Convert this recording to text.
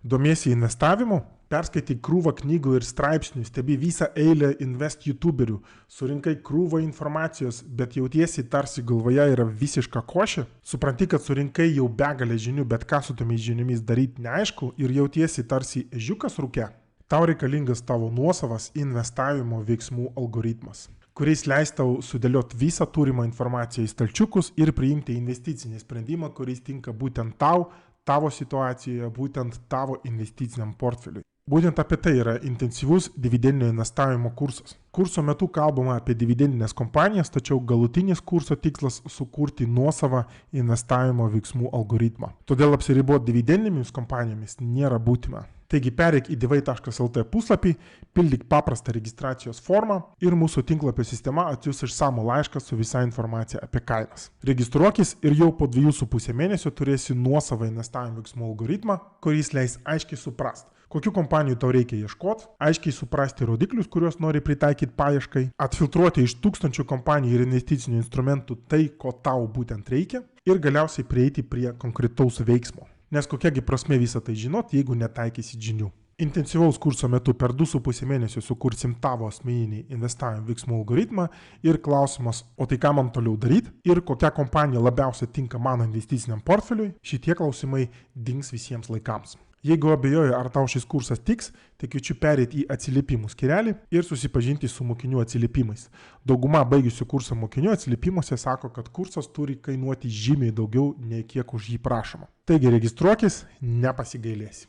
Domiesi investavimu, perskaitai krūvą knygų ir straipsnių, stebi visą eilę invest youtuberių, surinkai krūvą informacijos, bet jautiesi tarsi galvoje yra visiška košė, supranti, kad surinkai jau begalę žinių, bet ką su tomis žiniomis daryti neaišku ir jautiesi tarsi ežiukas rūke, tau reikalingas tavo nuosavas investavimo veiksmų algoritmas, kuris leis tau sudėlioti visą turimą informaciją į stalčiukus ir priimti investicinį sprendimą, kuris tinka būtent tau, tavo situacijoje, būtent tavo investiciniam portfeliui. Būtent apie tai yra intensyvus dividendinio investavimo kursas. Kurso metu kalbama apie dividendinės kompanijas, tačiau galutinis kurso tikslas sukurti nuosavą investavimo veiksmų algoritmą. Todėl apsiriboti dividendinėmis kompanijomis nėra būtina. Taigi pereik į divai.lt puslapį, pildyk paprastą registracijos formą ir mūsų tinklapio sistema atsiųs išsamų laišką su visa informacija apie kainas. Registruokis ir jau po 2,5 mėnesio turėsi nuosavą investavimo veiksmų algoritmą, kuris leis aiškiai suprasti, kokių kompanijų tau reikia ieškoti, aiškiai suprasti rodiklius, kuriuos nori pritaikyti paieškai, atfiltruoti iš tūkstančių kompanijų ir investicinių instrumentų tai, ko tau būtent reikia ir galiausiai prieiti prie konkretaus veiksmo. Nes kokiagi prasme visą tai žinot, jeigu netaikysi žinių. Intensyvaus kurso metu per 2,5 mėnesio sukursim tavo asmeninį investavimo veiksmų algoritmą ir klausimas, o tai ką man toliau daryti ir kokia kompanija labiausiai tinka mano investiciniam portfeliui, šitie klausimai dings visiems laikams. Jeigu abejoji, ar tau šis kursas tiks, tai kviečiu pereiti į atsiliepimų skyrelį ir susipažinti su mokinių atsiliepimais. Dauguma baigusių kursą mokinių atsiliepimuose sako, kad kursas turi kainuoti žymiai daugiau, nei kiek už jį prašoma. Taigi registruokis, nepasigailėsi.